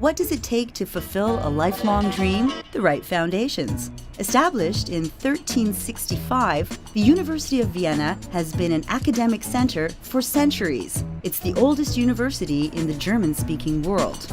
What does it take to fulfill a lifelong dream? The right foundations. Established in 1365, the University of Vienna has been an academic center for centuries. It's the oldest university in the German-speaking world.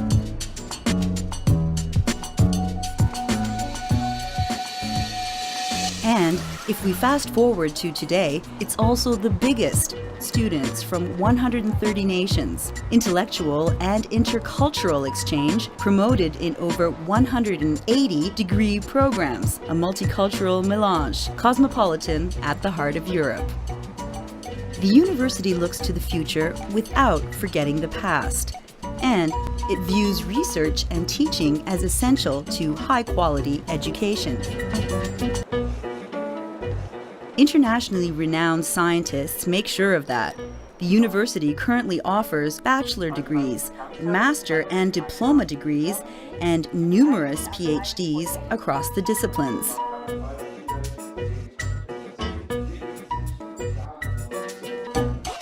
And if we fast forward to today, it's also the biggest. Students from 130 nations, intellectual and intercultural exchange promoted in over 180 degree programs, a multicultural melange, cosmopolitan at the heart of Europe. The university looks to the future without forgetting the past, and it views research and teaching as essential to high-quality education. Internationally renowned scientists make sure of that. The university currently offers bachelor degrees, master and diploma degrees, and numerous PhDs across the disciplines.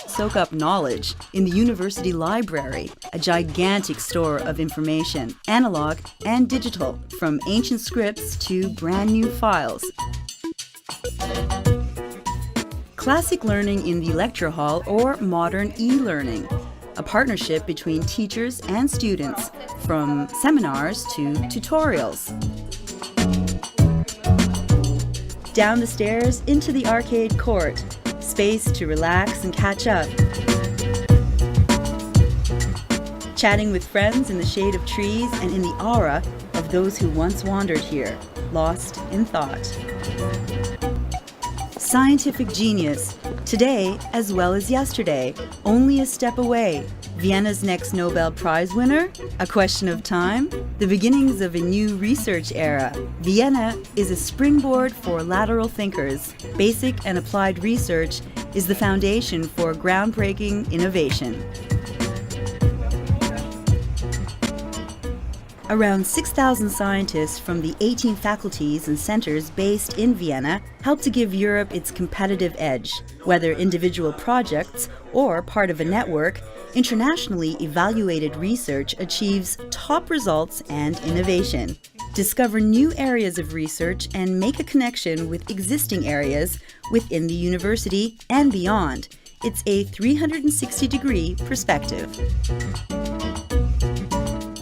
Soak up knowledge in the university library, a gigantic store of information, analog and digital, from ancient scripts to brand new files. Classic learning in the lecture hall or modern e-learning, a partnership between teachers and students, from seminars to tutorials. Down the stairs into the arcade court, space to relax and catch up. Chatting with friends in the shade of trees and in the aura of those who once wandered here, lost in thought. Scientific genius, today as well as yesterday, only a step away. Vienna's next Nobel Prize winner? A question of time? The beginnings of a new research era. Vienna is a springboard for lateral thinkers. Basic and applied research is the foundation for groundbreaking innovation. Around 6,000 scientists from the 18 faculties and centers based in Vienna help to give Europe its competitive edge. Whether individual projects or part of a network, internationally evaluated research achieves top results and innovation. Discover new areas of research and make a connection with existing areas within the university and beyond. It's a 360-degree perspective.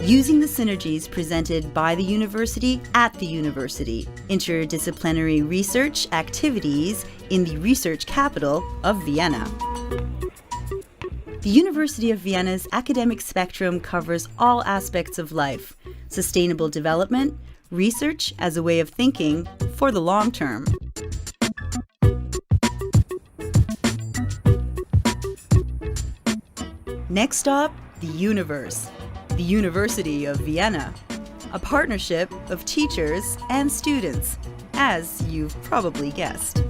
Using the synergies presented by the university at the university. Interdisciplinary research activities in the research capital of Vienna. The University of Vienna's academic spectrum covers all aspects of life: sustainable development, research as a way of thinking for the long term. Next stop, the universe. The University of Vienna, a partnership of teachers and students, as you've probably guessed.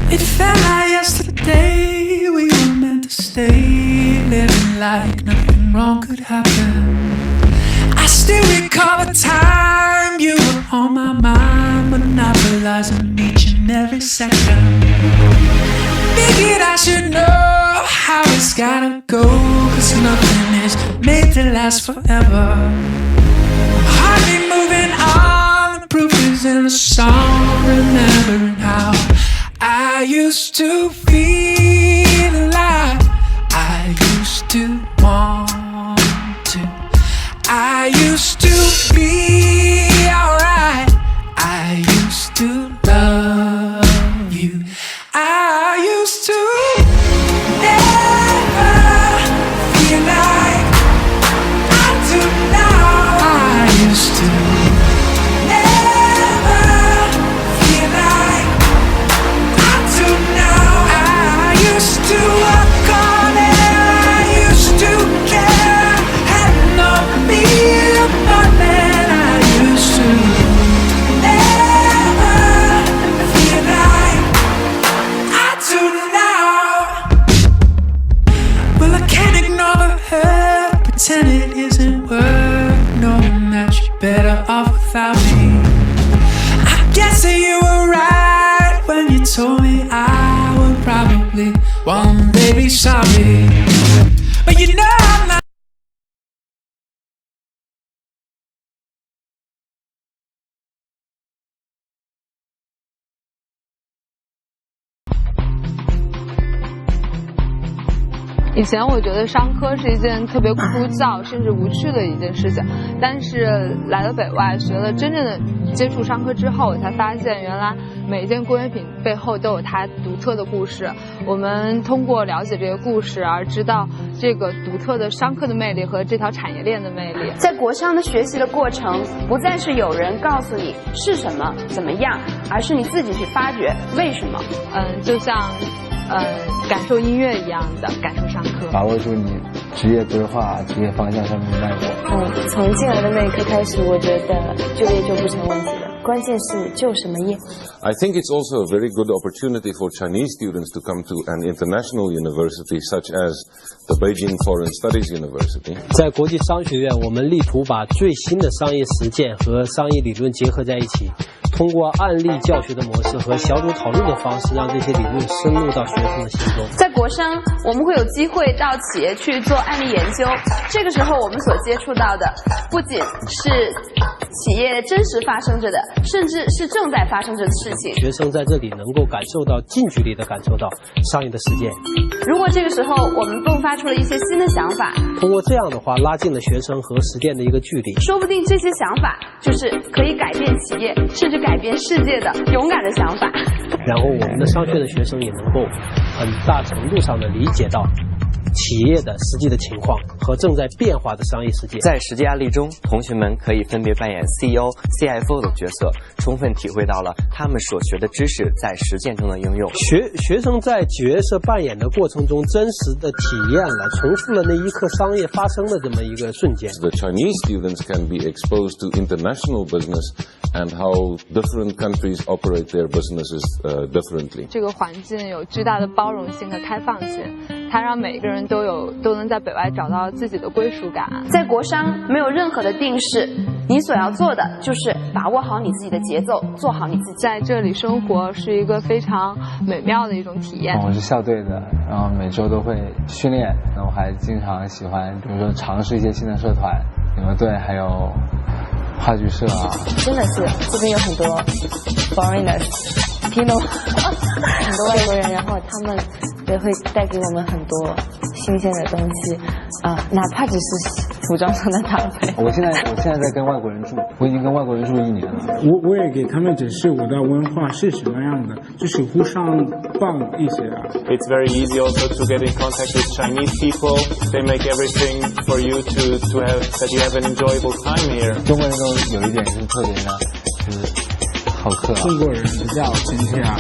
It felt like yesterday we were meant to stay, living like nothing wrong could happen. I still recall the time you were on my mind, monopolizing each and every second. Figured I should know how it's gotta go, cause nothing is made to last forever. Hardly moving on, the proof is in the song, remembering how I used to feel alive, I used to want to, I used to be alright, I used to love you, I used to never feel like I do now, I used to never feel like to walk on air, I used to care, had no fear, but then I used to never feel like I do now. Well, I can't ignore the hurt, pretend it isn't worth knowing that you're better off without me. I guess that you were right when you told me I would probably one day be sorry, but you know I'm not.以前我觉得商科是一件特别枯燥甚至无趣的一件事情，但是来了北外学了真正的接触商科之后，我才发现原来每一件工业品背后都有它独特的故事。我们通过了解这些故事而知道这个独特的商科的魅力和这条产业链的魅力。在国商的学习的过程，不再是有人告诉你是什么怎么样，而是你自己去发掘为什么。就像感受音乐一样的感受商科，把握住你职业规划、职业方向上面的脉络。从进来的那一刻开始，我觉得就业就不成问题了，关键是就什么业。I think it's also a very good opportunity for Chinese students to come to an international university such as the Beijing Foreign Studies University. 在国际商学院，我们力图把最新的商业实践和商业理论结合在一起，通过案例教学的模式和小组讨论的方式，让这些理论深入到学生的心中。在国商，我们会有机会到企业去做案例研究，这个时候我们所接触到的不仅是企业真实发生着的，甚至是正在发生着的事情。学生在这里能够感受到近距离的感受到商业的实践。如果这个时候我们迸发出了一些新的想法，通过这样的话拉近了学生和实践的一个距离，说不定这些想法就是可以改变企业甚至改变世界的勇敢的想法。然后我们的商学院的学生也能够很大程度上的理解到企业的实际的情况和正在变化的商业世界。在实际案例中，同学们可以分别扮演 CEO、CFO 的角色，充分体会到了他们所学的知识在实践中的应用。学生在角色扮演的过程中，真实的体验了、重复了那一刻商业发生的这么一个瞬间。The Chinese students can be exposed to international business and how different countries operate their businesses differently. 这个环境有巨大的包容性和开放性，它让每个人都能在北外找到自己的归属感。在国商没有任何的定式，你所要做的就是把握好你自己的节奏，做好你自己。在这里生活是一个非常美妙的一种体验。我是校队的，然后每周都会训练，然后我还经常喜欢，比如说尝试一些新的社团，羽毛队还有话剧社啊。真的是这边有很多 foreigners。Pino 很多外国人，然后他们也会带给我们很多新鲜的东西哪怕只是服装上的搭配。我现在在跟外国人住，我已经跟外国人住1年了。我也给他们解释我的文化是什么样的，就是互相帮一些啊。It's very easy also to get in contact with Chinese people. They make everything for you to have that you have an enjoyable time here. 中国人都有一点是特别的，就是好客啊。中国人比较亲切啊，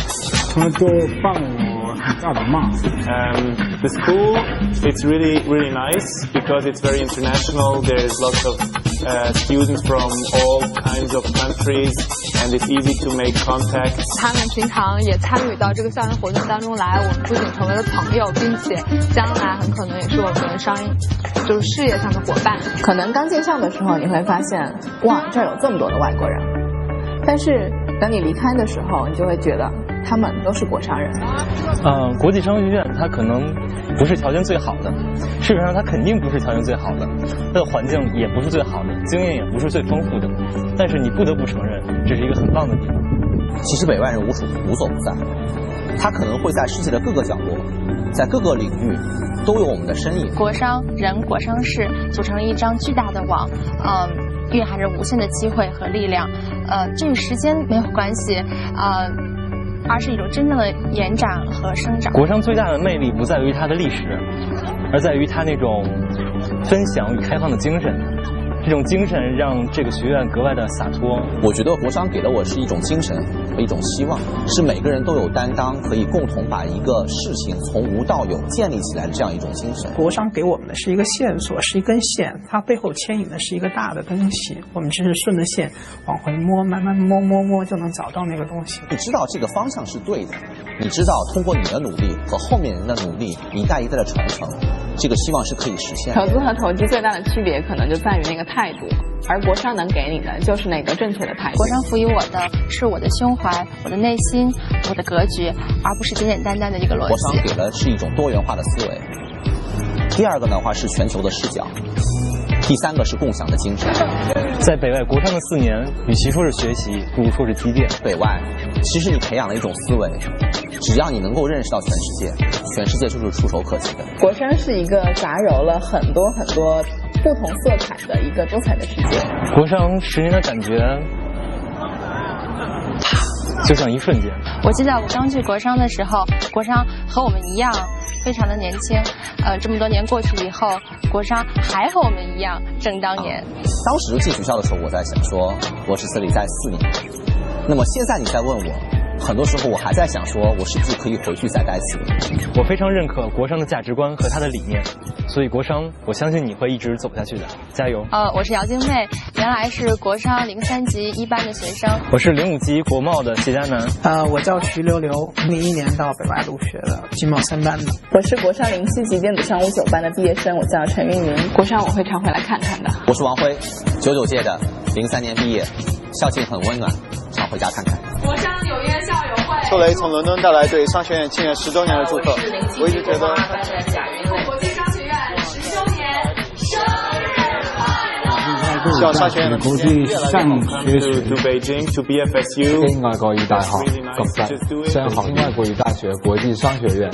他们都帮我很大的忙。The school, it's really nice because it's very international. There's lots of students from all kinds of countries, and it's easy to make contacts. 他们平常也参与到这个校园活动当中来，我们不仅成为了朋友，并且将来很可能也是我们的就是事业上的伙伴。可能刚进校的时候，你会发现，哇，这儿有这么多的外国人，但是等你离开的时候，你就会觉得他们都是国商人。国际商学院它可能不是条件最好的，事实上它肯定不是条件最好的，它的环境也不是最好的，经验也不是最丰富的，但是你不得不承认，这是一个很棒的地方。其实北外人无所不在，他可能会在世界的各个角落，在各个领域都有我们的身影。国商人、国商事组成了一张巨大的网，蕴含着无限的机会和力量。这与时间没有关系，而是一种真正的延展和生长。国商最大的魅力不在于它的历史，而在于它那种分享与开放的精神。这种精神让这个学院格外的洒脱。我觉得国商给了我是一种精神和一种希望，是每个人都有担当，可以共同把一个事情从无到有建立起来的这样一种精神。国商给我们的是一个线索，是一根线，它背后牵引的是一个大的东西，我们只是顺着线往回摸，慢慢摸就能找到那个东西。你知道这个方向是对的，你知道通过你的努力和后面人的努力，一代一代的传承，这个希望是可以实现的。投资和投机最大的区别可能就在于那个态度，而国商能给你的就是那个正确的态度。国商赋予我的是我的胸怀、我的内心、我的格局，而不是简简单单的一个逻辑。国商给的是一种多元化的思维。第二个的话是全球的视角。第三个是共享的精神。在北外国商的4年，与其说是学习，不如说是积淀。北外，其实你培养了一种思维，只要你能够认识到全世界，全世界就是触手可及的。国商是一个杂糅了很多不同色彩的一个多彩的世界。国商10年的感觉，就像一瞬间。我记得我刚去国商的时候，国商和我们一样非常的年轻，这么多年过去以后，国商还和我们一样正当年。当时进学校的时候，我在想说，我是这里在4年，那么现在你再问我，很多时候我还在想说，我是不是可以回去再待4年。我非常认可国商的价值观和他的理念，所以国商，我相信你会一直走下去的，加油！我是姚晶妹，原来是国商03级1班的学生。我是05级国贸的谢佳楠。我叫徐溜溜，01年到北外入学的，经贸3班的。我是国商07级电子商务9班的毕业生，我叫陈运明。国商我会常回来看看的。我是王辉，99届的03年毕业，校庆很温暖，常回家看看。国商纽约校友会。秋雷从伦敦带来对商学院庆元10周年的祝贺，我一直觉得。国际商学院10周年生日快乐！希望商学院的國際商學院 to Beijing to BFSU 北京外國語大學咁細，上海外國語大學國際商學院。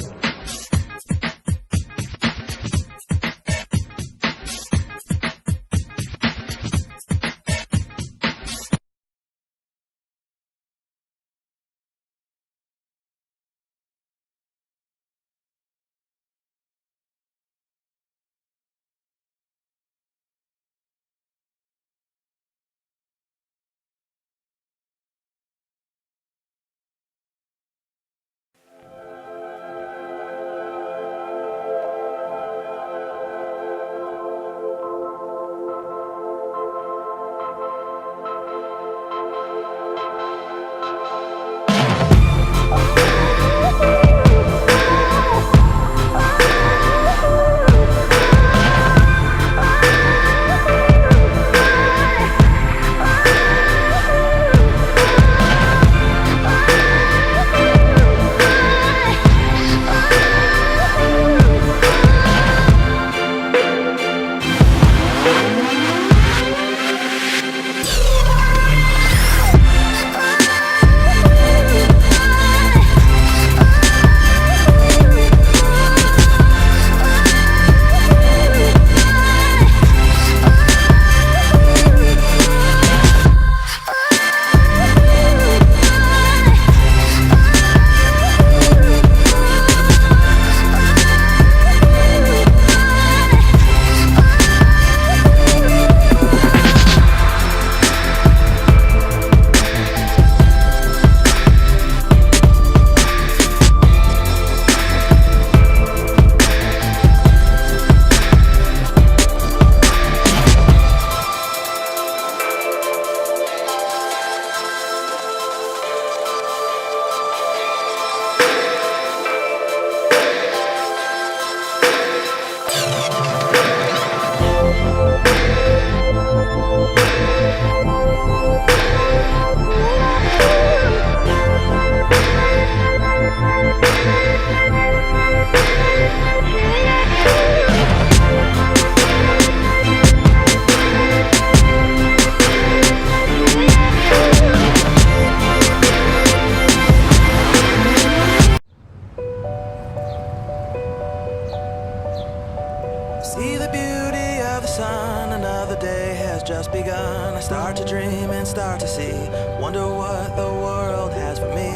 has just begun. I start to dream and start to see. Wonder what the world has for me.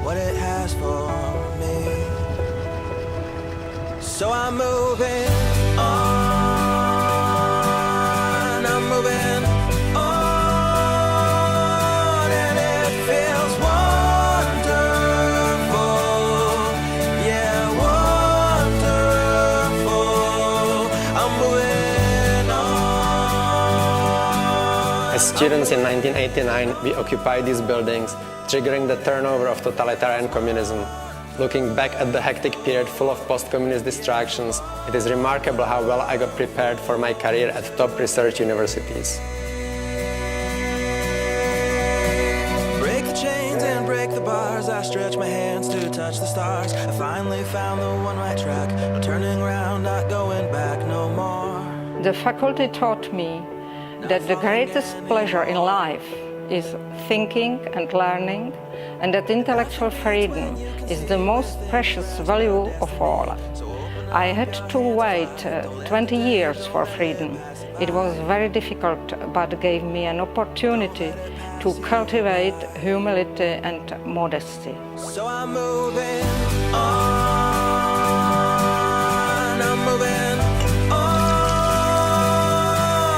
What it has for me. So I'm moving on. I'm moving on, and it feels wonderful. Yeah, wonderful. I'm moving on. As students in 1989, we occupied these buildings, triggering the turnover of totalitarian communism. Looking back at the hectic period full of post-communist distractions, it is remarkable how well I got prepared for my career at top research universities. Break the chains and break the bars. I stretch my hands to touch the stars. I finally found the one right track. No turning around, not going back no more. The faculty taught me that the greatest pleasure in life is thinking and learning, and that intellectual freedom is the most precious value of all. I had to wait 20 years for freedom. It was very difficult, but gave me an opportunity to cultivate humility and modesty. So I'm moving on, I'm moving on,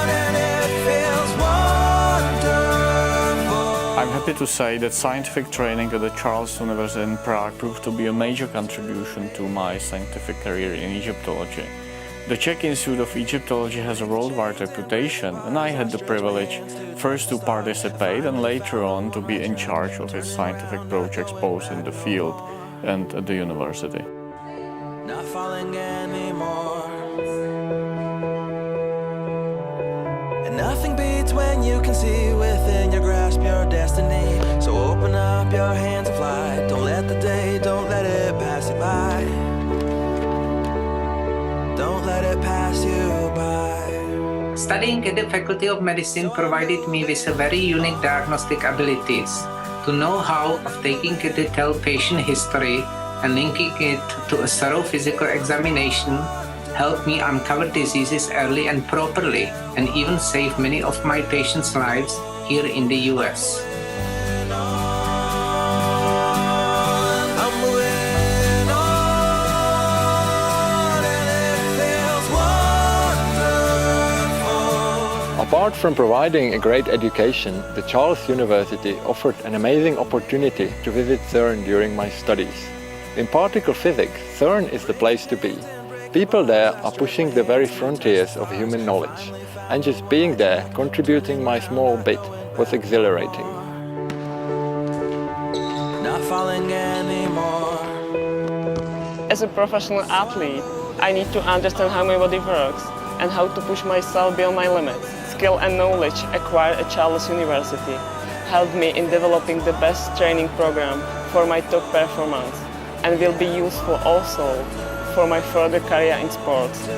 and it feels wonderful. I'm happy to say that scientific training at the Charles University in Prague proved to be a major contribution to my scientific career in Egyptology. The Czech Institute of Egyptology has a worldwide reputation, and I had the privilege first to participate and later on to be in charge of its scientific projects both in the field and at the university. Not falling anymore. And nothing beats when you can see within your grasp your destiny. So open up your hands and fly. Don't let the day, don't let it pass you by. Don't let it pass you by. Studying at the Faculty of Medicine provided me with a very unique diagnostic abilities. To know how of taking a detailed patient history and linking it to a thorough physical examination helped me uncover diseases early and properly, and even save many of my patients' lives here in the US. Apart from providing a great education, the Charles University offered an amazing opportunity to visit CERN during my studies. In particle physics, CERN is the place to be. People there are pushing the very frontiers of human knowledge, and just being there, contributing my small bit, was exhilarating. Not falling anymore. As a professional athlete, I need to understand how my body works and how to push myself beyond my limits. Skill and knowledge acquired at Charles University helped me in developing the best training program for my top performance, and will be useful also for my further career in sports.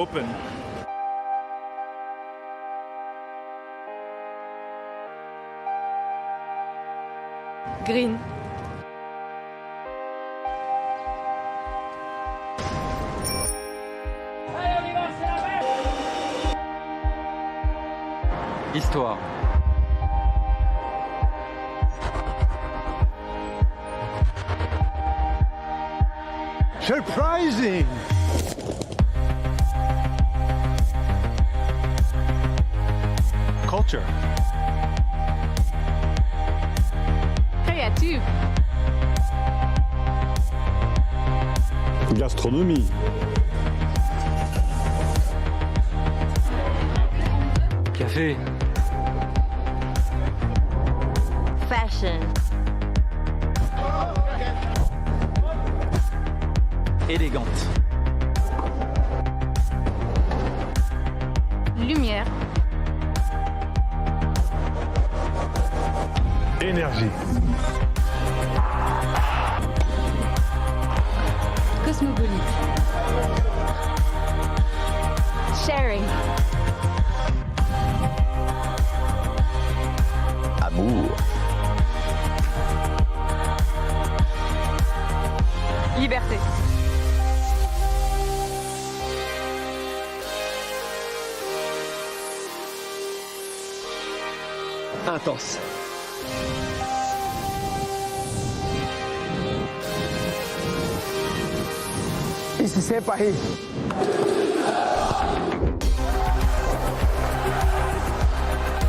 open. Green. Histoire. Surprising! Culture. Créative. Gastronomie. Café. Fashion. Élégante. Lumière. Énergie. Cosmopolite. Sharing. Amour. Liberté. Intense. Ici c'est Paris.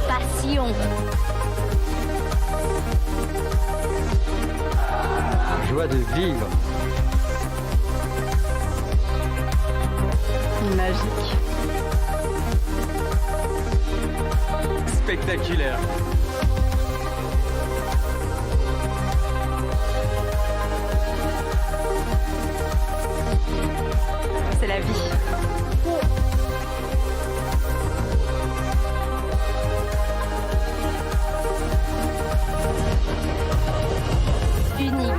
Passion. Joie de vivre. Magique. Spectaculaire. C'est la vie. Unique.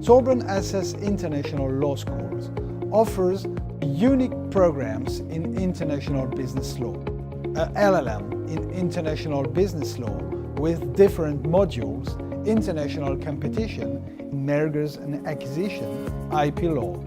Sorbonne SS International Law Schools offers unique programs in international business law, a LLM in international business law with different modules, international competition, mergers and acquisition, IP law.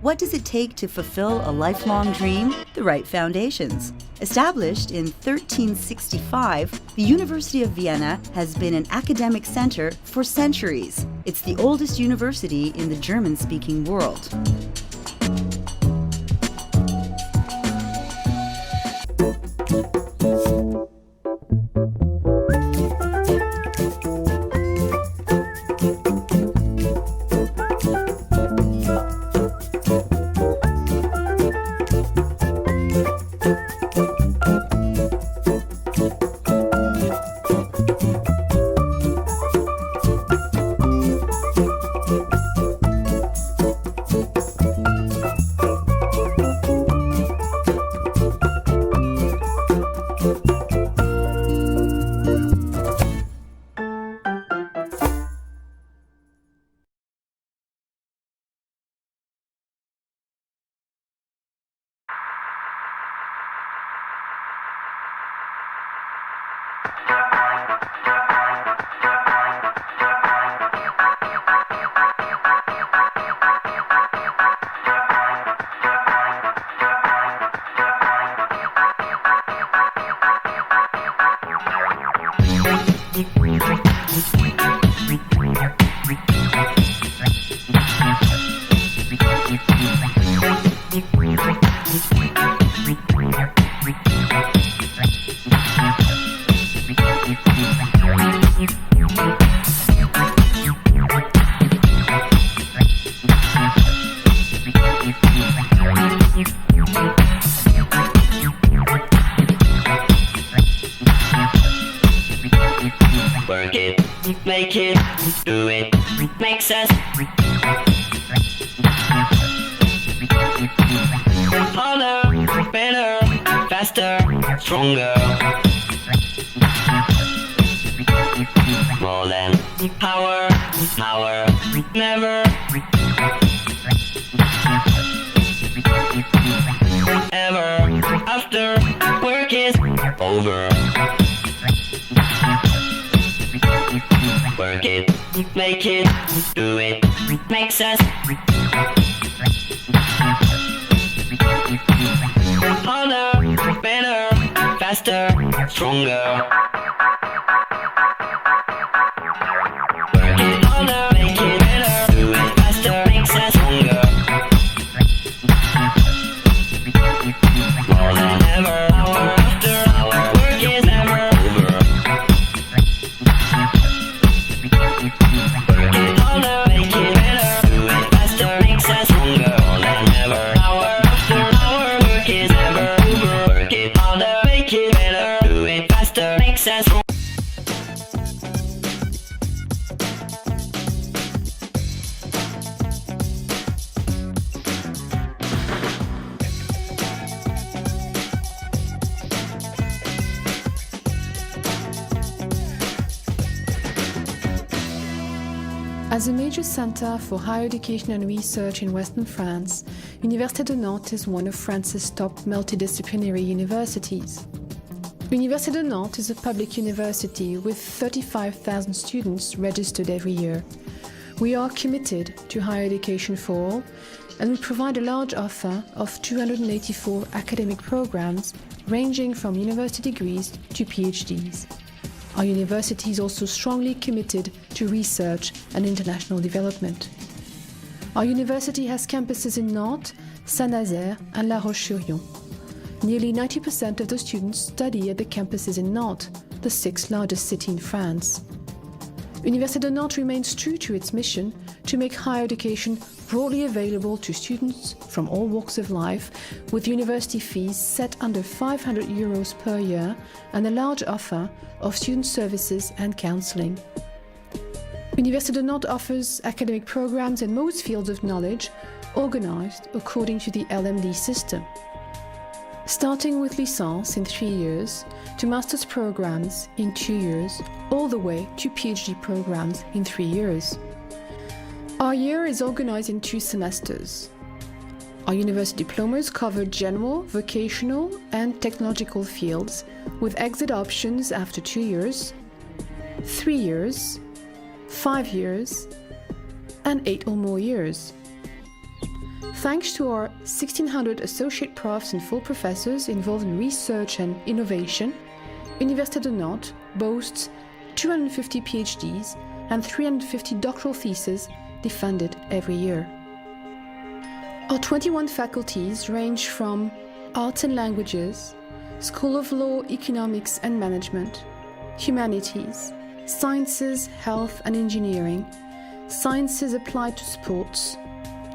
What does it take to fulfill a lifelong dream? The right foundations. Established in 1365, the University of Vienna has been an academic center for centuries. It's the oldest university in the German-speaking world. Work it, make it, do it, makes us harder, better, faster, stronger. More than power, power, never. Ever after work is over. Work it, make it, do it, makes us harder, better, faster, stronger. Work it harder, make it better, do it faster, makes us stronger. More than ever, hour after hour, work is never over. Work it harder, make it better, do it faster, makes us stronger. More than ever, hour after hour, work is never over. Work it harder, make it better, do it faster, makes us stronger. As a major centre for higher education and research in Western France, Université de Nantes is one of France's top multidisciplinary universities. Université de Nantes is a public university with 35,000 students registered every year. We are committed to higher education for all, and we provide a large offer of 284 academic programs ranging from university degrees to PhDs. Our university is also strongly committed to research and international development. Our university has campuses in Nantes, Saint-Nazaire and La Roche-sur-Yon. Nearly 90% of the students study at the campuses in Nantes, the sixth largest city in France. Université de Nantes remains true to its mission to make higher education broadly available to students from all walks of life, with university fees set under 500 euros per year and a large offer of student services and counselling. Université de Nantes offers academic programs in most fields of knowledge, organised according to the LMD system. Starting with licence in 3 years, to master's programs in 2 years, all the way to PhD programs in 3 years. Our year is organised in 2 semesters. Our university diplomas cover general, vocational and technological fields, with exit options after 2 years, 3 years, 5 years, and 8 or more years. Thanks to our 1,600 associate profs and full professors involved in research and innovation, Université de Nantes boasts 250 PhDs and 350 doctoral theses defended every year. Our 21 faculties range from Arts and Languages, School of Law, Economics and Management, Humanities, Sciences, Health and Engineering, Sciences Applied to Sports,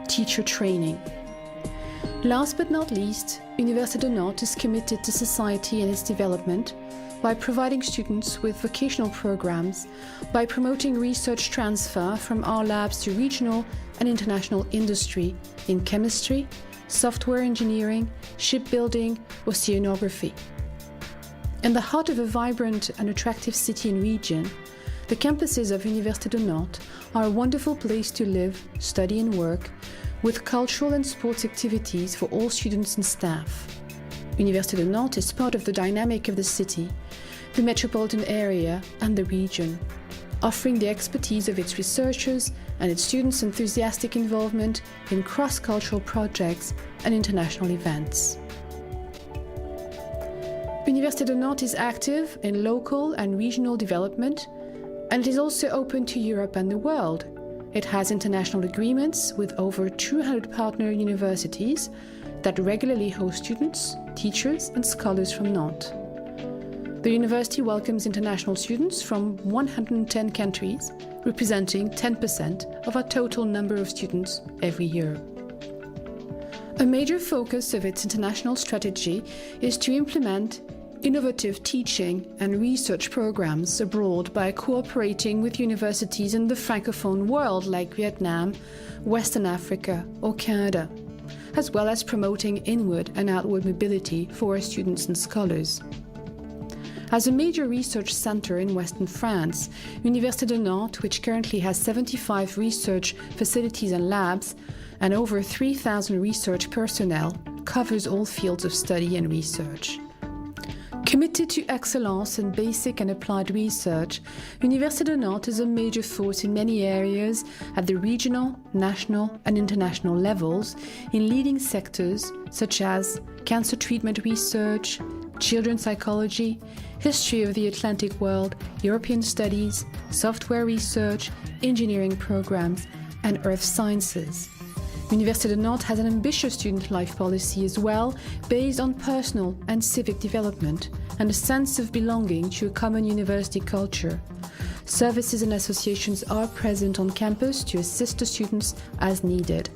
Teacher Training. Last but not least, Université de Nantes is committed to society and its development by providing students with vocational programs, by promoting research transfer from our labs to regional and international industry in chemistry, software engineering, shipbuilding, oceanography. In the heart of a vibrant and attractive city and region, the campuses of Université de Nantes are a wonderful place to live, study and work, with cultural and sports activities for all students and staff. Université de Nantes is part of the dynamic of the city, the metropolitan area and the region, offering the expertise of its researchers and its students' enthusiastic involvement in cross-cultural projects and international events. Université de Nantes is active in local and regional development, and it is also open to Europe and the world. It has international agreements with over 200 partner universities that regularly host students, teachers and scholars from Nantes. The university welcomes international students from 110 countries, representing 10% of our total number of students every year. A major focus of its international strategy is to implement innovative teaching and research programs abroad by cooperating with universities in the Francophone world like Vietnam, Western Africa or Canada, as well as promoting inward and outward mobility for our students and scholars. As a major research center in Western France, Université de Nantes, which currently has 75 research facilities and labs and over 3,000 research personnel, covers all fields of study and research. Committed to excellence in basic and applied research, Université de Nantes is a major force in many areas at the regional, national and international levels in leading sectors such as cancer treatment research, children's psychology, history of the Atlantic world, European studies, software research, engineering programs and earth sciences. Université de Nantes has an ambitious student life policy as well, based on personal and civic development and a sense of belonging to a common university culture. Services and associations are present on campus to assist the students as needed.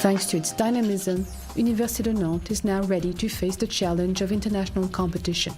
Thanks to its dynamism, Université de Nantes is now ready to face the challenge of international competition.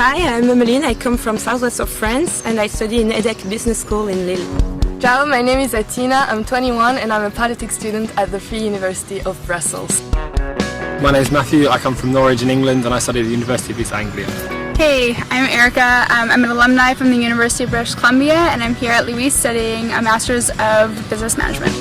Hi, I'm Emeline. I come from southwest of France and I study in EDEC Business School in Lille. Ciao, my name is Atina. I'm 21 and I'm a politics student at the Free University of Brussels. My name is Matthew. I come from Norwich in England and I study at the University of East Anglia. Hey, I'm Erica. I'm an alumni from the University of British Columbia and I'm here at Louis studying a Master's of Business Management.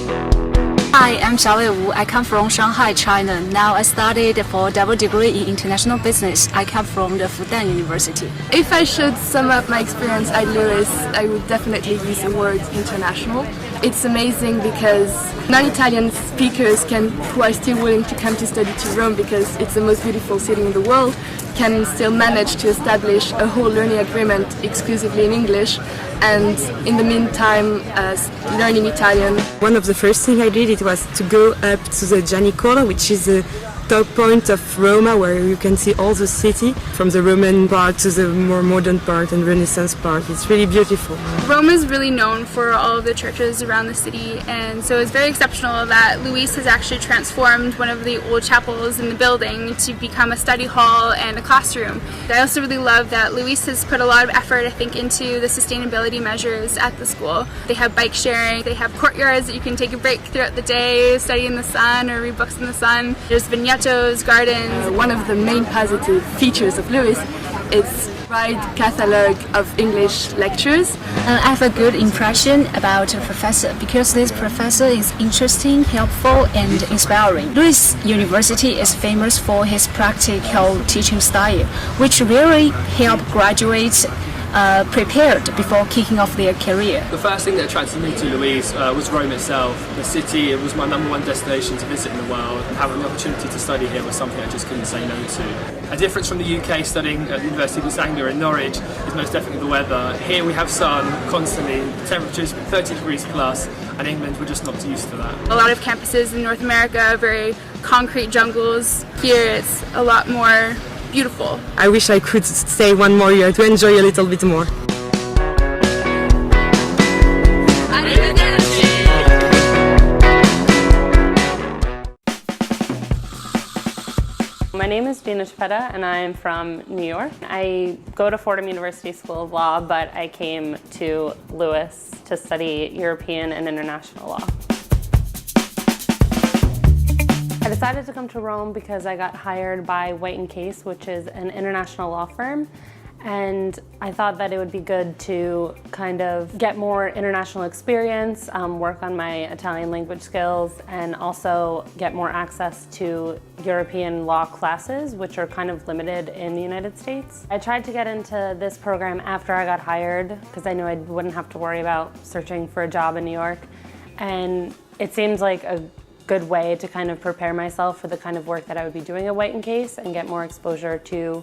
Hi, I'm Xiaowei Wu. I come from Shanghai, China. Now I studied for a double degree in international business. I come from the Fudan University. If I should sum up my experience at Louis, I would definitely use the word international. It's amazing because non-Italian speakers who are still willing to come to study to Rome because it's the most beautiful city in the world, can still manage to establish a whole learning agreement exclusively in English and in the meantime learning Italian. One of the first things I did it was to go up to the Gianicolo, which is the top point of Roma where you can see all the city from the Roman part to the more modern part and Renaissance part. It's really beautiful. Rome is really known for all of the churches around the city and so it's very exceptional that Louis has actually transformed one of the old chapels in the building to become a study hall and a classroom. I also really love that Louis has put a lot of effort I think into the sustainability measures at the school. They have bike sharing, they have courtyards that you can take a break throughout the day, study in the sun or read books in the sun. There's vignettes, gardens. One of the main positive features of Louis is wide catalogue of English lectures. I have a good impression about the professor because this professor is interesting, helpful and inspiring. Louis University is famous for his practical teaching style, which really help graduates prepared before kicking off their career. The first thing that attracted me to Louise was Rome itself. The city, it was my #1 destination to visit in the world, and having the opportunity to study here was something I just couldn't say no to. A difference from the UK studying at the University of East Anglia in Norwich is most definitely the weather. Here we have sun constantly, temperatures 30 degrees plus, and England we're just not used to that. A lot of campuses in North America are very concrete jungles. Here it's a lot more beautiful. I wish I could stay one more year to enjoy a little bit more. My name is Gina Chapetta and I'm from New York. I go to Fordham University School of Law, but I came to Louis to study European and International Law. I decided to come to Rome because I got hired by White & Case, which is an international law firm, and I thought that it would be good to kind of get more international experience, work on my Italian language skills, and also get more access to European law classes, which are kind of limited in the United States. I tried to get into this program after I got hired because I knew I wouldn't have to worry about searching for a job in New York, and it seems like a good way to kind of prepare myself for the kind of work that I would be doing at White & Case and get more exposure to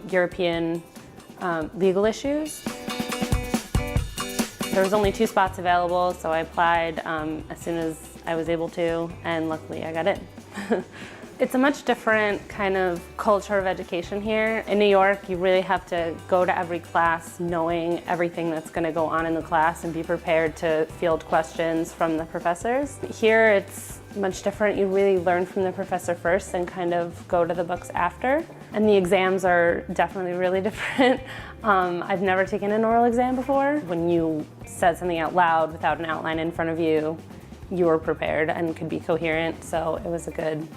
European legal issues. There was only 2 spots available, so I applied as soon as I was able to, and luckily I got in. It's a much different kind of culture of education here. In New York, you really have to go to every class knowing everything that's going to go on in the class and be prepared to field questions from the professors. Here, it's much different. You really learn from the professor first and kind of go to the books after. And the exams are definitely really different. I've never taken an oral exam before. When you said something out loud without an outline in front of you, you were prepared and could be coherent, so it was a good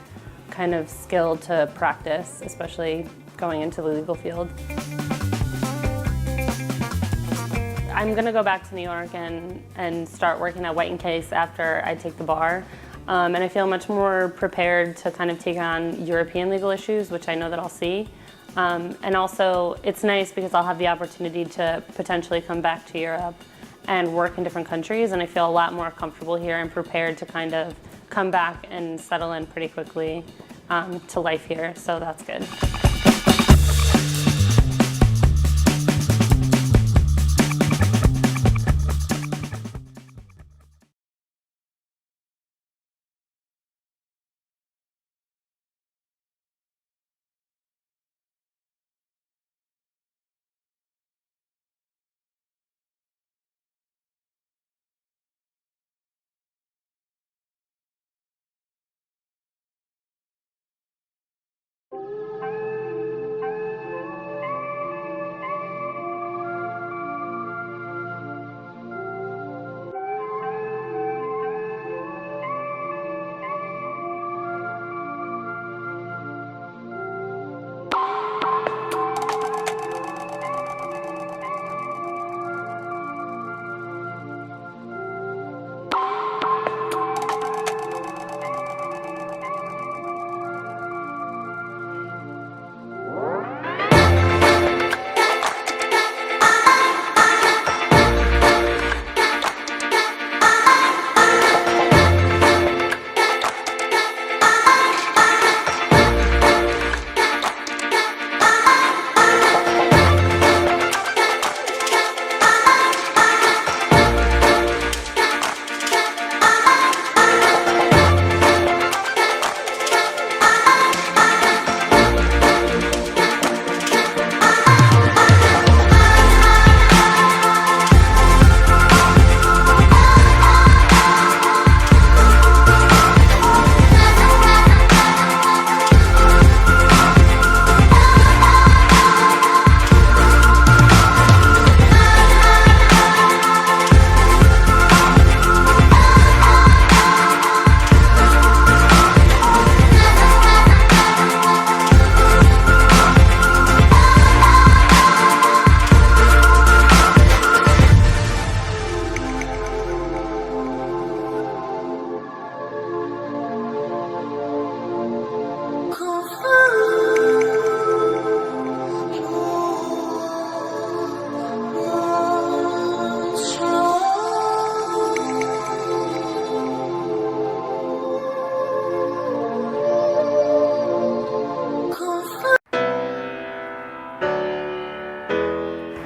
kind of skill to practice, especially going into the legal field. I'm gonna go back to New York and start working at White & Case after I take the bar. And I feel much more prepared to kind of take on European legal issues, which I know that I'll see. And also, it's nice because I'll have the opportunity to potentially come back to Europe and work in different countries, and I feel a lot more comfortable here and prepared to kind of come back and settle in pretty quickly to life here, so that's good.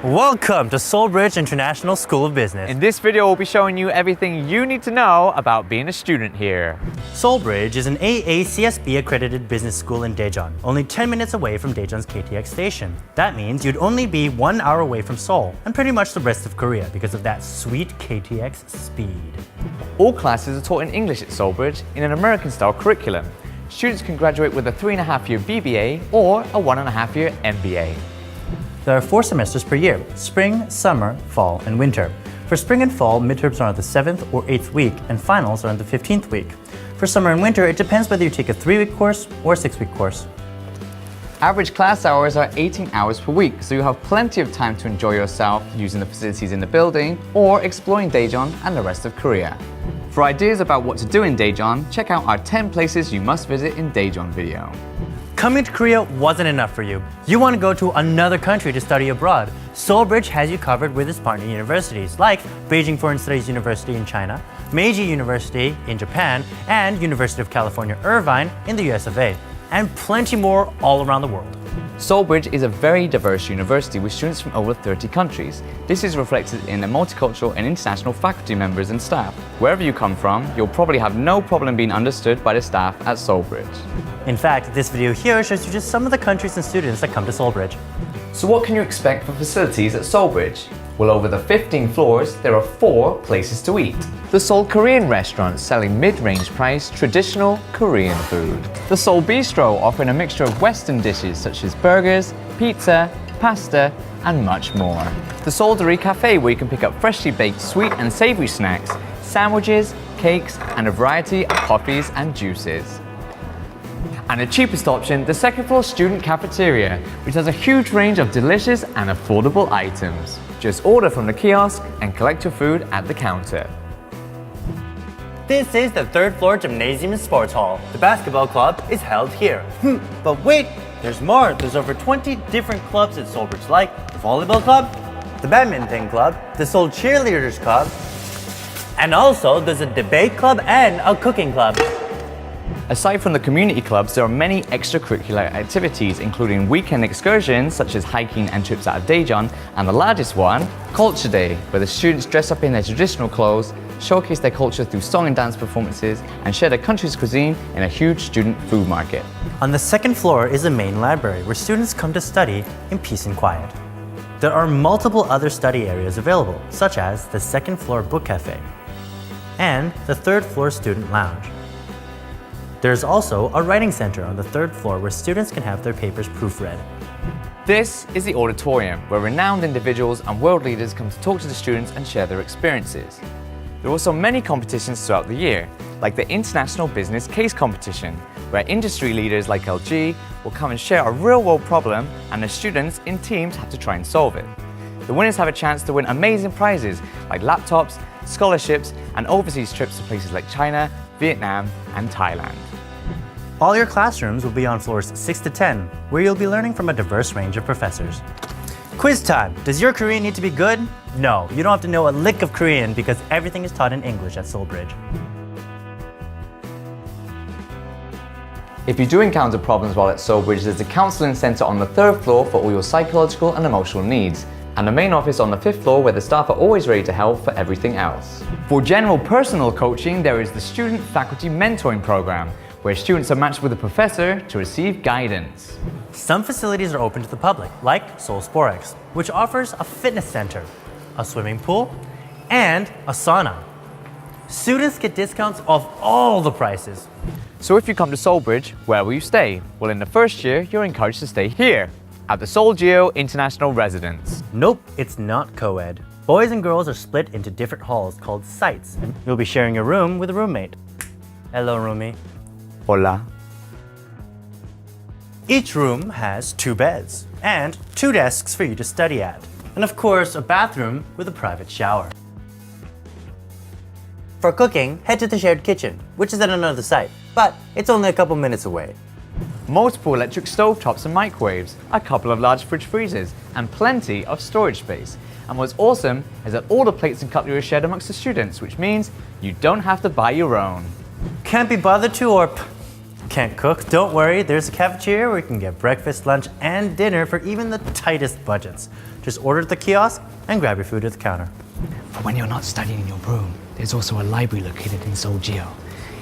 Welcome to Solbrige International School of Business. In this video, we'll be showing you everything you need to know about being a student here. Solbrige is an AACSB accredited business school in Daejeon, only 10 minutes away from Daejeon's KTX station. That means you'd only be 1 hour away from Seoul, and pretty much the rest of Korea because of that sweet KTX speed. All classes are taught in English at Solbrige in an American-style curriculum. Students can graduate with a 3.5-year BBA or a 1.5-year MBA. There are 4 semesters per year: spring, summer, fall, and winter. For spring and fall, midterms are on the 7th or 8th week, and finals are on the 15th week. For summer and winter, it depends whether you take a 3-week course or a 6-week course. Average class hours are 18 hours per week, so you have plenty of time to enjoy yourself using the facilities in the building or exploring Daejeon and the rest of Korea. For ideas about what to do in Daejeon, check out our 10 places you must visit in Daejeon video. Coming to Korea wasn't enough for you. You want to go to another country to study abroad. Solbrige has you covered with its partner universities like Beijing Foreign Studies University in China, Meiji University in Japan, and University of California, Irvine in the US of A, and plenty more all around the world. Solbrige is a very diverse university with students from over 30 countries. This is reflected in the multicultural and international faculty members and staff. Wherever you come from, you'll probably have no problem being understood by the staff at Solbrige. In fact, this video here shows you just some of the countries and students that come to Solbrige. So what can you expect for facilities at Solbrige? Well, over the 15 floors, there are 4 places to eat. The Seoul Korean restaurant selling mid-range price traditional Korean food. The Seoul Bistro offering a mixture of Western dishes such as burgers, pizza, pasta, and much more. The Soldery Cafe where you can pick up freshly baked sweet and savory snacks, sandwiches, cakes, and a variety of coffees and juices. And the cheapest option, the second floor student cafeteria, which has a huge range of delicious and affordable items. Just order from the kiosk and collect your food at the counter. This is the 3rd floor gymnasium and sports hall. The basketball club is held here. But wait, there's more. There's over 20 different clubs at Solbrige, like the volleyball club, the badminton club, the Seoul cheerleaders club, and also there's a debate club and a cooking club. Aside from the community clubs, there are many extracurricular activities, including weekend excursions such as hiking and trips out of Daejeon, and the largest one, Culture Day, where the students dress up in their traditional clothes, showcase their culture through song and dance performances, and share their country's cuisine in a huge student food market. On the 2nd floor is the main library, where students come to study in peace and quiet. There are multiple other study areas available, such as the 2nd floor book cafe and the 3rd floor student lounge. There's also a writing center on the 3rd floor where students can have their papers proofread. This is the auditorium, where renowned individuals and world leaders come to talk to the students and share their experiences. There are also many competitions throughout the year, like the International Business Case Competition, where industry leaders like LG will come and share a real-world problem and the students in teams have to try and solve it. The winners have a chance to win amazing prizes like laptops, scholarships, and overseas trips to places like China, Vietnam, and Thailand. All your classrooms will be on floors 6 to 10, where you'll be learning from a diverse range of professors. Quiz time! Does your Korean need to be good? No, you don't have to know a lick of Korean because everything is taught in English at Solbrige. If you do encounter problems while at Solbrige, there's a counselling centre on the 3rd floor for all your psychological and emotional needs, and the main office on the 5th floor where the staff are always ready to help for everything else. For general personal coaching, there is the Student Faculty Mentoring Program, where students are matched with a professor to receive guidance. Some facilities are open to the public, like Seoul Sporex, which offers a fitness center, a swimming pool, and a sauna. Students get discounts off all the prices. So if you come to Solbrige, where will you stay? Well, in the first year, you're encouraged to stay here, at the Seoul Geo International Residence. Nope, it's not co-ed. Boys and girls are split into different halls called sites, and you'll be sharing a room with a roommate. Hello, roomie. Hola. Each room has 2 beds and 2 desks for you to study at, and of course a bathroom with a private shower. For cooking, head to the shared kitchen, which is at another site, but it's only a couple minutes away. Multiple electric stovetops and microwaves, a couple of large fridge freezers, and plenty of storage space. And what's awesome is that all the plates and cutlery are shared amongst the students, which means you don't have to buy your own. Can't be bothered to or can't cook, don't worry, there's a cafeteria where you can get breakfast, lunch, and dinner for even the tightest budgets. Just order at the kiosk and grab your food at the counter. For when you're not studying in your room, there's also a library located in Solbrige.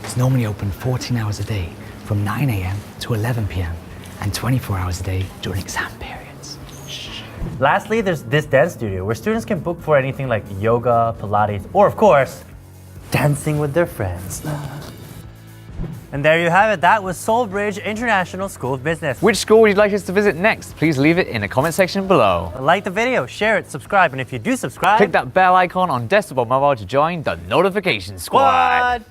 It's normally open 14 hours a day, from 9 a.m. to 11 p.m. and 24 hours a day during exam periods. Lastly, there's this dance studio where students can book for anything like yoga, Pilates, or of course, dancing with their friends. And there you have it. That was Solbrige International School of Business. Which school would you like us to visit next? Please leave it in the comment section below. Like the video, share it, subscribe, and if you do subscribe, click that bell icon on desktop or mobile to join the notification squad.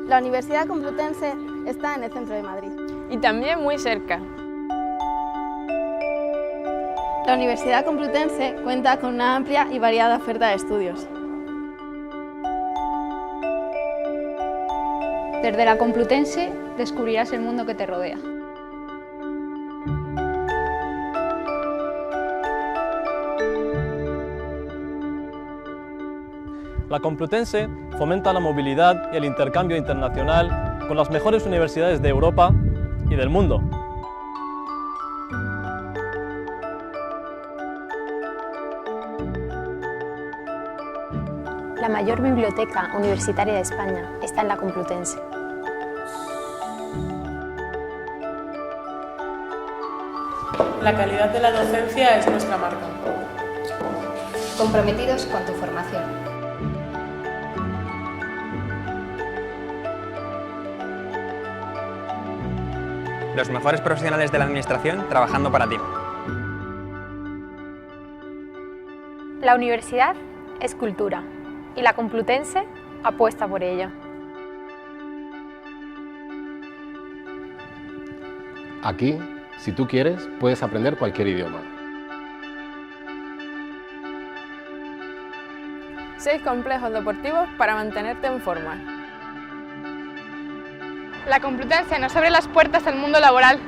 La Universidad Complutense está en el centro de Madrid. Y también muy cerca. La Universidad Complutense cuenta con una amplia y variada oferta de estudios. Desde la Complutense descubrirás el mundo que te rodea. La Complutense fomenta la movilidad y el intercambio internacional con las mejores universidades de Europa y del mundo. La mayor biblioteca universitaria de España está en la Complutense. La calidad de la docencia es nuestra marca. Comprometidos con tu formación. Los mejores profesionales de la administración trabajando para ti. La universidad es cultura y la Complutense apuesta por ello. Aquí, si tú quieres, puedes aprender cualquier idioma. 6 complejos deportivos para mantenerte en forma. La Complutense nos abre las puertas al mundo laboral.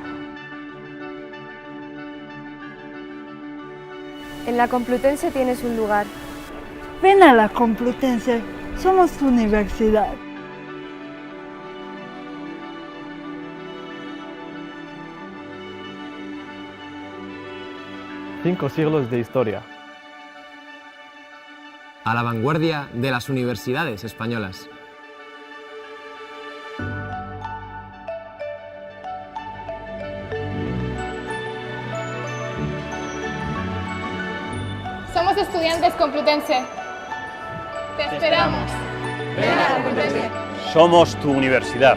En la Complutense tienes un lugar. Ven a la Complutense, somos tu universidad. Cinco siglos de historia. A la vanguardia de las universidades españolas. Somos estudiantes Complutense. Te esperamos. Ven a la Complutense. Somos tu universidad.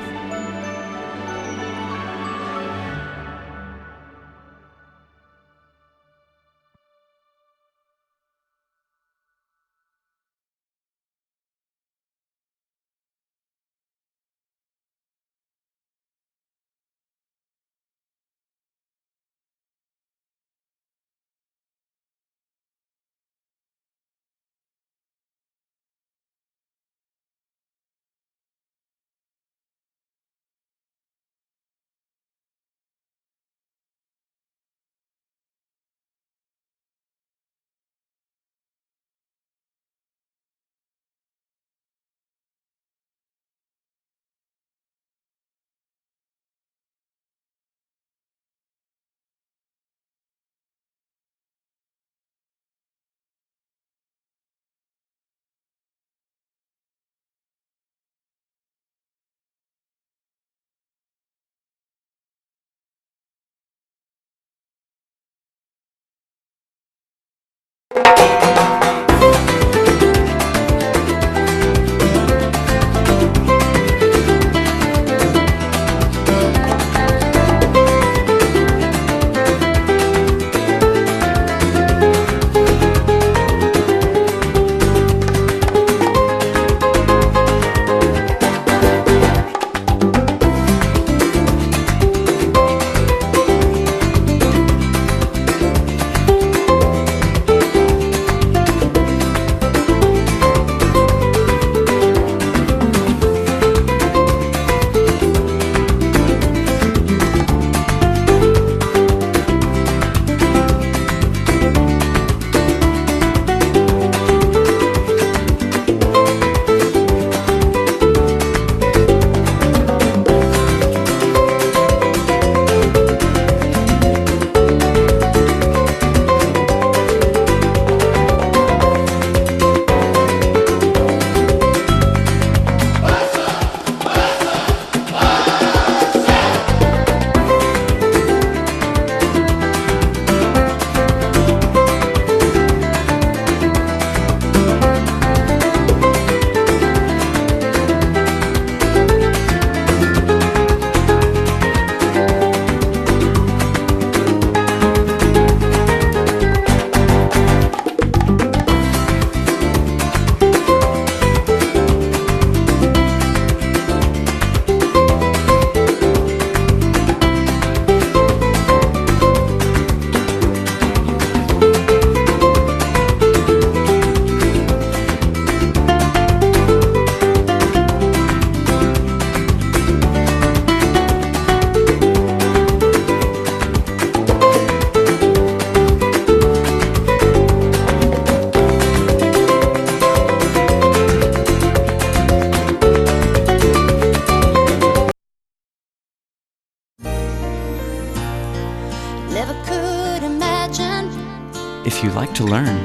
If you like to learn,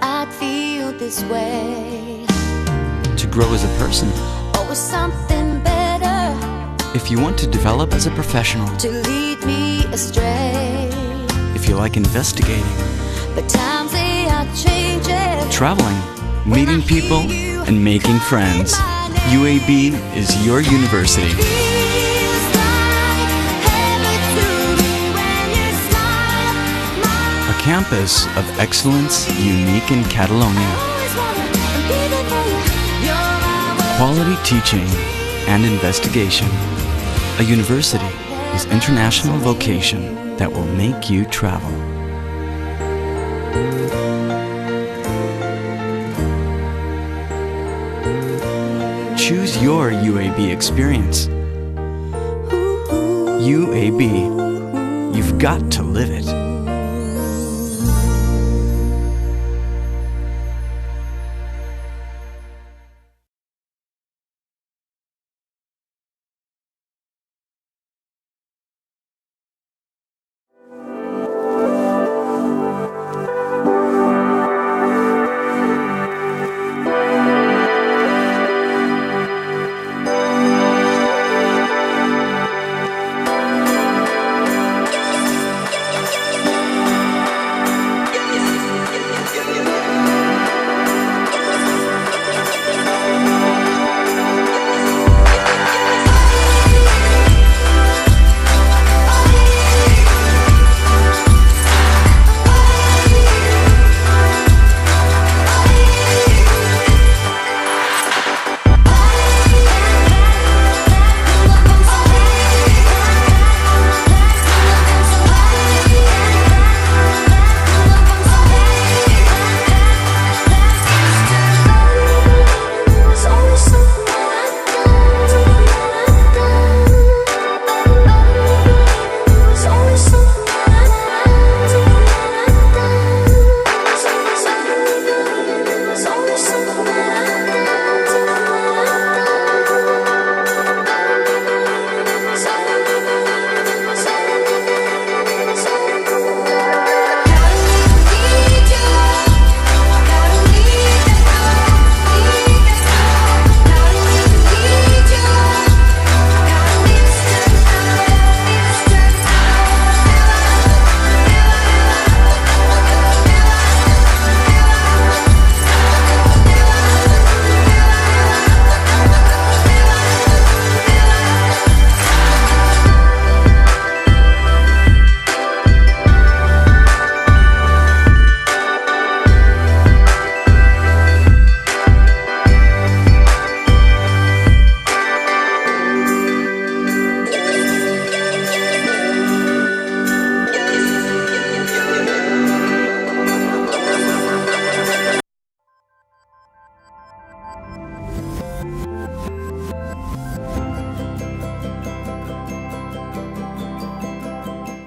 I'd feel this way. to grow as a person, Always something better if you want to develop as a professional, to lead me astray. if you like investigating, But times they are changing. traveling, meeting people, and making friends, UAB is your university. A campus of excellence unique in Catalonia. Quality teaching and investigation. A university with international vocation that will make you travel. Choose your UAB experience. UAB. You've got to live it.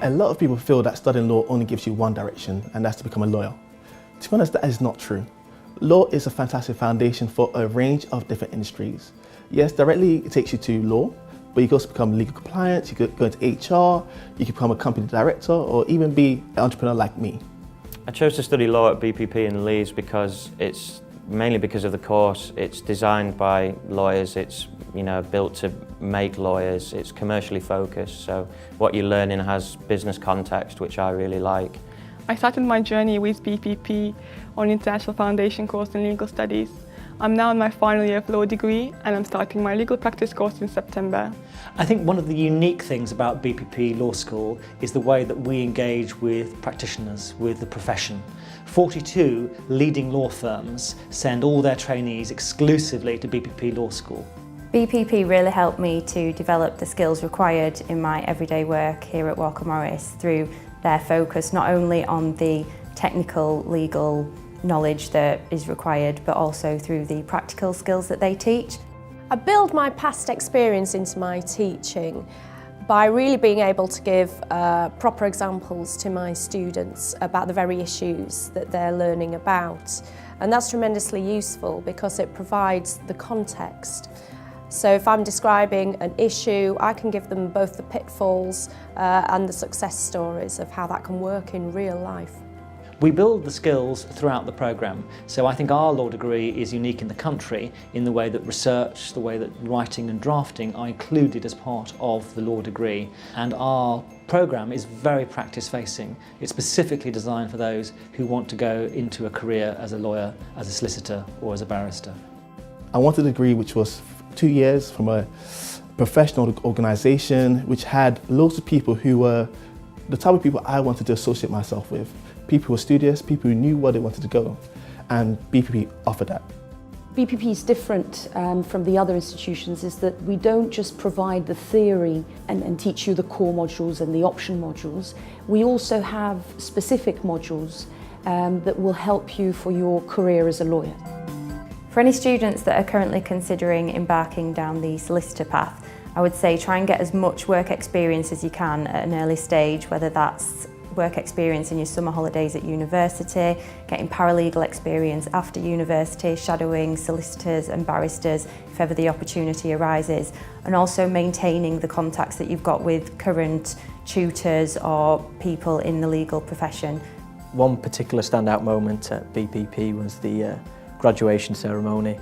A lot of people feel that studying law only gives you one direction, and that's to become a lawyer. To be honest, that is not true. Law is a fantastic foundation for a range of different industries. Yes, directly it takes you to law, but you can also become legal compliance, you could go into HR, you could become a company director, or even be an entrepreneur like me. I chose to study law at BPP in Leeds because it's mainly because of the course. It's designed by lawyers, it's built to make lawyers, it's commercially focused, so what you're learning has business context, which I really like. I started my journey with BPP on International Foundation course in Legal Studies. I'm now in my final year of law degree and I'm starting my legal practice course in September. I think one of the unique things about BPP Law School is the way that we engage with practitioners, with the profession. 42 leading law firms send all their trainees exclusively to BPP Law School. BPP really helped me to develop the skills required in my everyday work here at Walker Morris through their focus not only on the technical legal knowledge that is required, but also through the practical skills that they teach. I build my past experience into my teaching by really being able to give proper examples to my students about the very issues that they're learning about. And that's tremendously useful because it provides the context. So if I'm describing an issue, I can give them both the pitfalls and the success stories of how that can work in real life. We build the skills throughout the programme, so I think our law degree is unique in the country in the way that research, the way that writing and drafting are included as part of the law degree, and our programme is very practice-facing. It's specifically designed for those who want to go into a career as a lawyer, as a solicitor or as a barrister. I wanted a degree which was 2 years from a professional organisation which had loads of people who were the type of people I wanted to associate myself with. People who were studious, people who knew where they wanted to go, and BPP offered that. BPP is different from the other institutions is that we don't just provide the theory and teach you the core modules and the option modules. We also have specific modules that will help you for your career as a lawyer. For any students that are currently considering embarking down the solicitor path, I would say try and get as much work experience as you can at an early stage, whether that's work experience in your summer holidays at university, getting paralegal experience after university, shadowing solicitors and barristers if ever the opportunity arises, and also maintaining the contacts that you've got with current tutors or people in the legal profession. One particular standout moment at BPP was the graduation ceremony.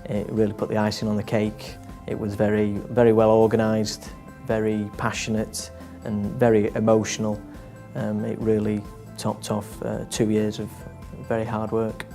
It really put the icing on the cake. It was very well organised, very passionate and very emotional. It really topped off 2 years of very hard work.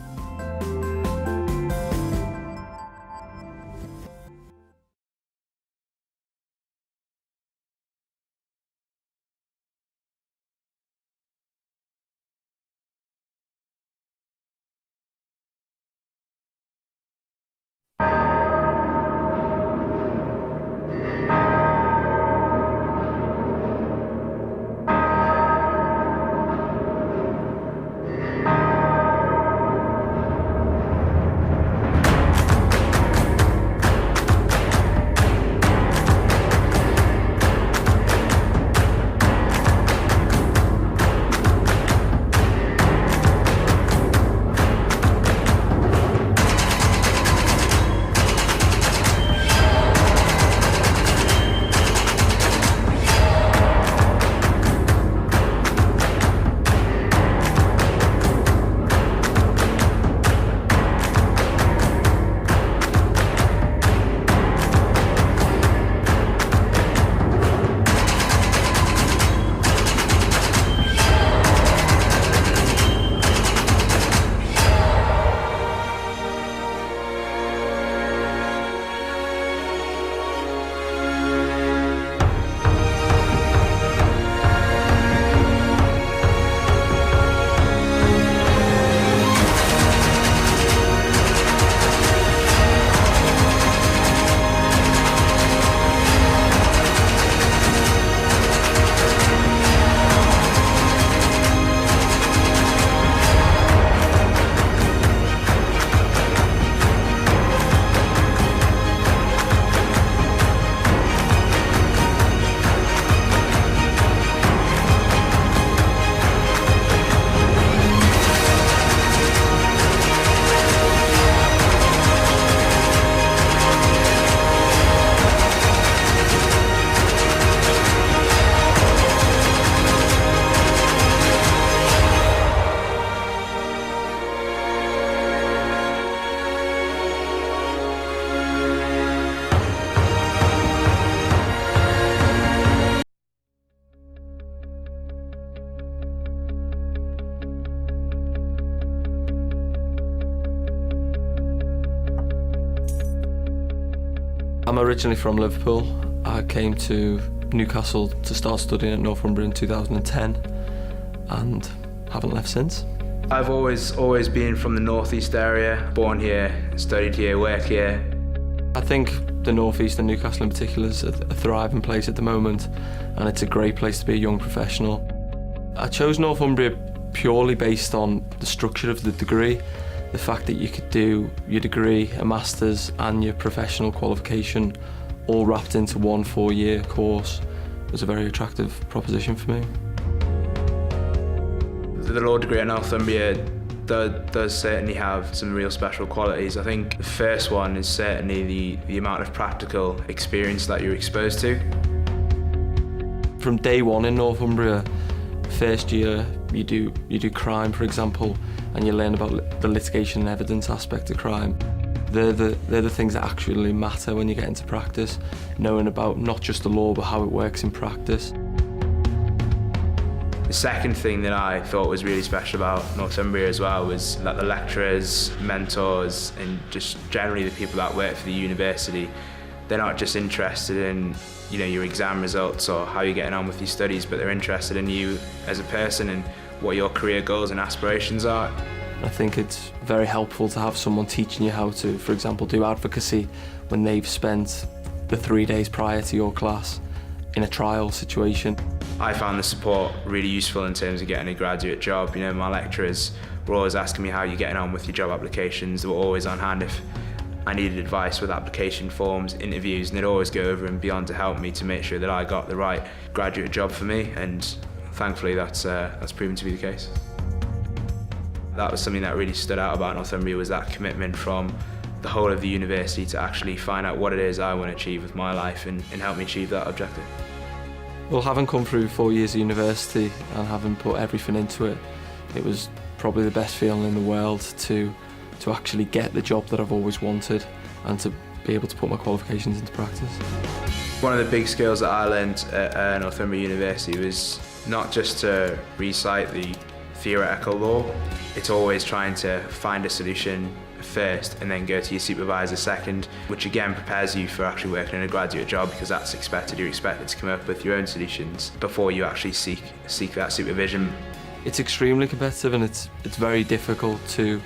I'm originally from Liverpool. I came to Newcastle to start studying at Northumbria in 2010 and haven't left since. I've always been from the northeast area, born here, studied here, worked here. I think the northeast and Newcastle in particular is a thriving place at the moment, and it's a great place to be a young professional. I chose Northumbria purely based on the structure of the degree. The fact that you could do your degree, a master's and your professional qualification all wrapped into one 4-year course was a very attractive proposition for me. The law degree at Northumbria does certainly have some real special qualities. I think the first one is certainly the amount of practical experience that you're exposed to. From day one in Northumbria, first year you do crime, for example, and you learn about the litigation and evidence aspect of crime. They're the things that actually matter when you get into practice, knowing about not just the law but how it works in practice. The second thing that I thought was really special about Northumbria as well was that the lecturers, mentors and just generally the people that work for the university, they're not just interested in your exam results or how you're getting on with your studies, but they're interested in you as a person and what your career goals and aspirations are. I think it's very helpful to have someone teaching you how to, for example, do advocacy when they've spent the 3 days prior to your class in a trial situation. I found the support really useful in terms of getting a graduate job. My lecturers were always asking me how you're getting on with your job applications. They were always on hand if I needed advice with application forms, interviews, and they'd always go over and beyond to help me to make sure that I got the right graduate job for me, and thankfully that's proven to be the case. That was something that really stood out about Northumbria, was that commitment from the whole of the university to actually find out what it is I want to achieve with my life and help me achieve that objective. Well, having come through 4 years of university and having put everything into it, it was probably the best feeling in the world to actually get the job that I've always wanted and to be able to put my qualifications into practice. One of the big skills that I learned at Northumbria University was not just to recite the theoretical law, it's always trying to find a solution first and then go to your supervisor second, which again prepares you for actually working in a graduate job, because that's expected. You're expected to come up with your own solutions before you actually seek that supervision. It's extremely competitive and it's very difficult to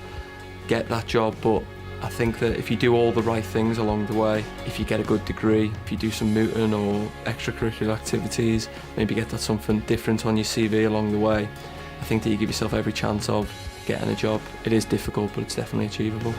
get that job, but I think that if you do all the right things along the way, if you get a good degree, if you do some mooting or extracurricular activities, maybe get that something different on your CV along the way, I think that you give yourself every chance of getting a job. It is difficult, but it's definitely achievable.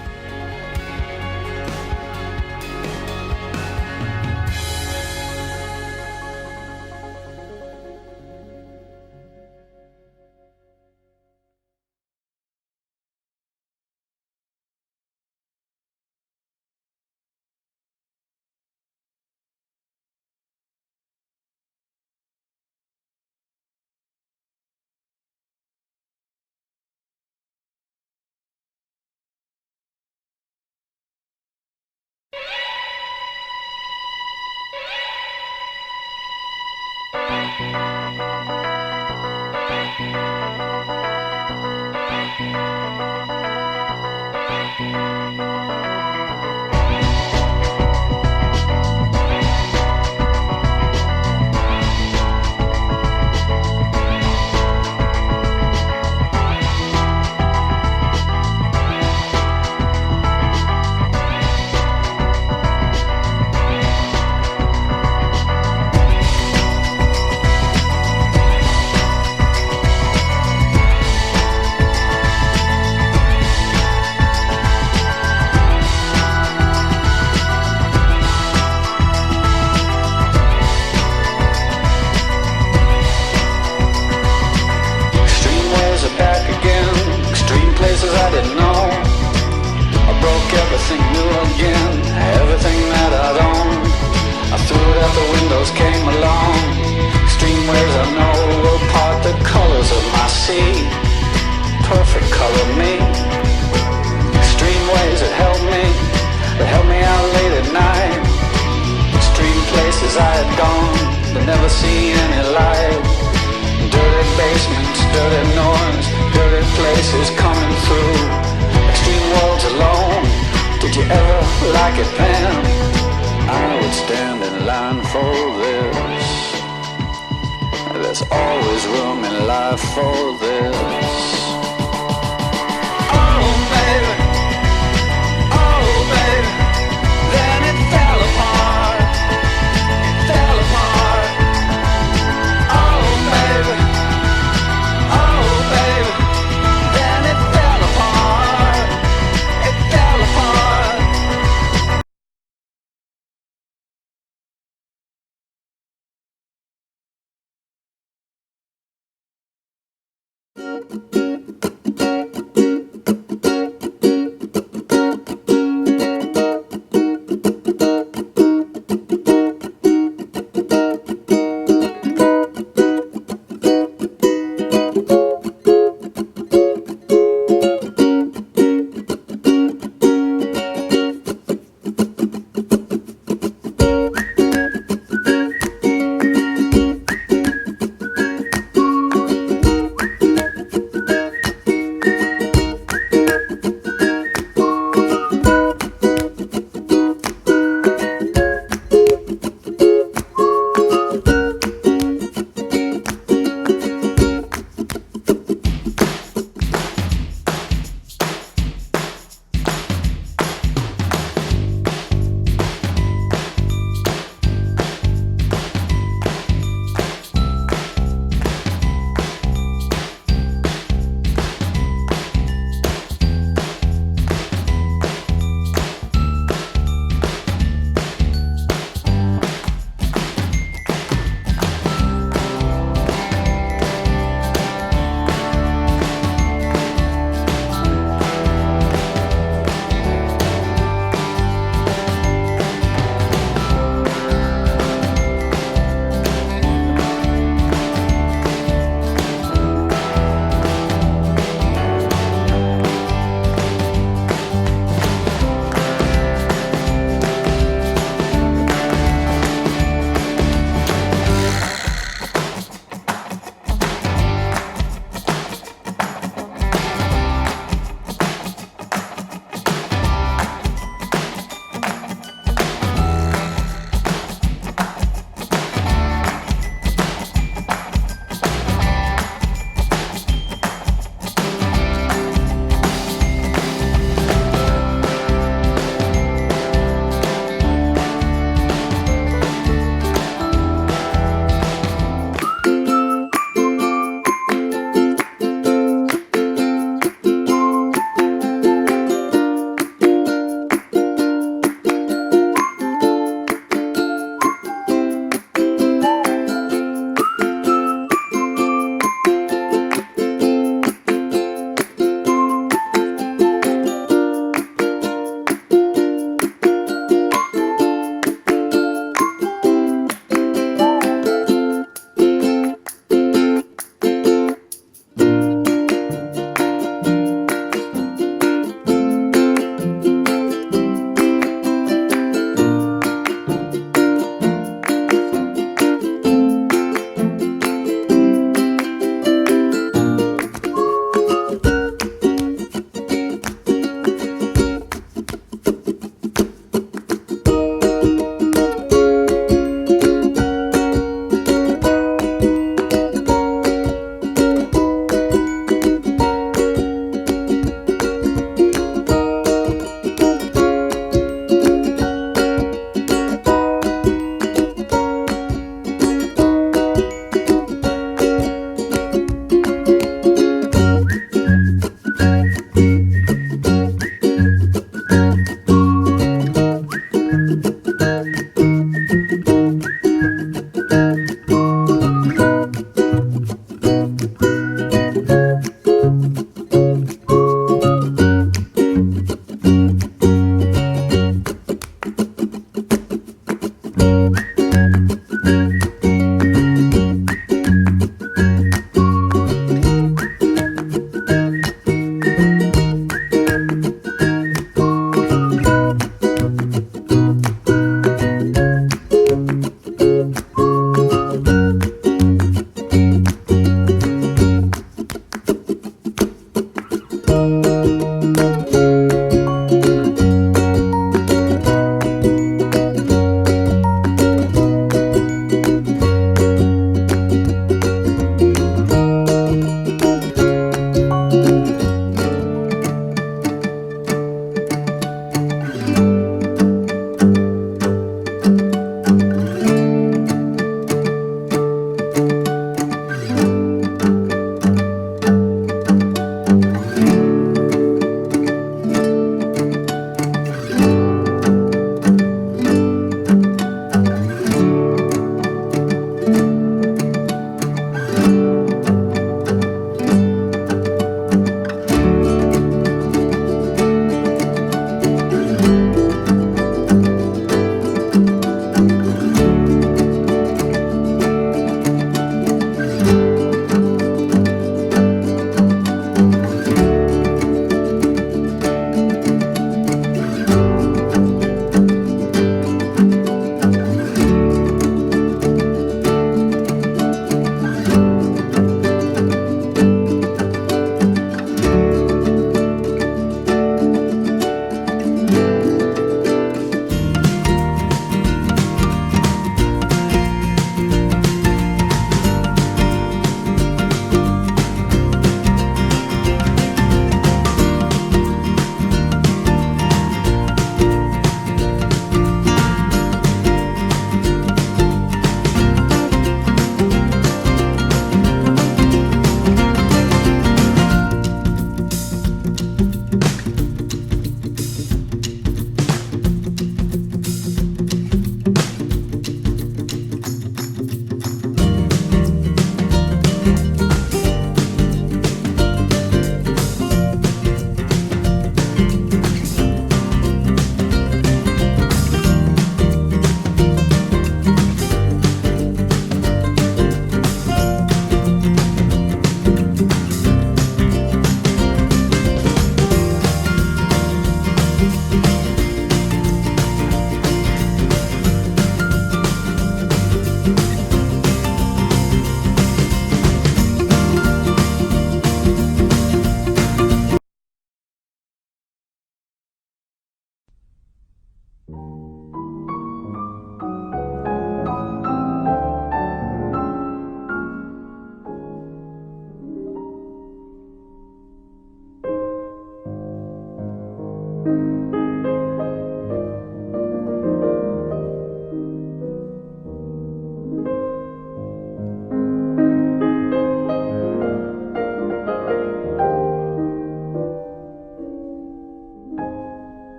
There's always room in life for this.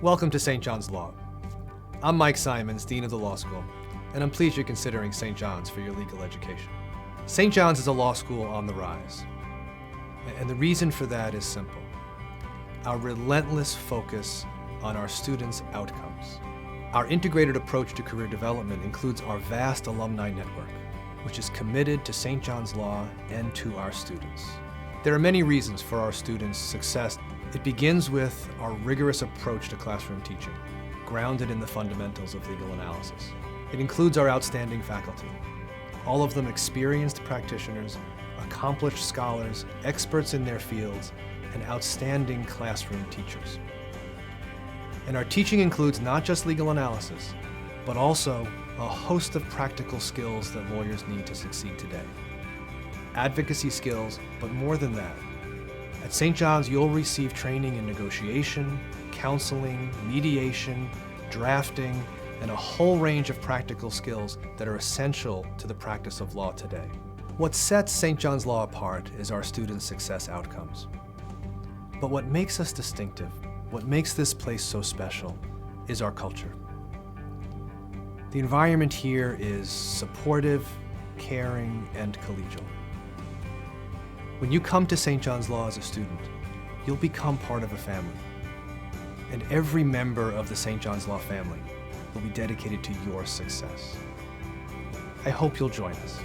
Welcome to St. John's Law. I'm Mike Simons, Dean of the Law School, and I'm pleased you're considering St. John's for your legal education. St. John's is a law school on the rise, and the reason for that is simple. Our relentless focus on our students' outcomes. Our integrated approach to career development includes our vast alumni network, which is committed to St. John's Law and to our students. There are many reasons for our students' success. It begins with our rigorous approach to classroom teaching, grounded in the fundamentals of legal analysis. It includes our outstanding faculty, all of them experienced practitioners, accomplished scholars, experts in their fields, and outstanding classroom teachers. And our teaching includes not just legal analysis, but also a host of practical skills that lawyers need to succeed today. Advocacy skills, but more than that. At St. John's, you'll receive training in negotiation, counseling, mediation, drafting, and a whole range of practical skills that are essential to the practice of law today. What sets St. John's Law apart is our students' success outcomes. But what makes us distinctive, what makes this place so special, is our culture. The environment here is supportive, caring, and collegial. When you come to St. John's Law as a student, you'll become part of a family. And every member of the St. John's Law family will be dedicated to your success. I hope you'll join us.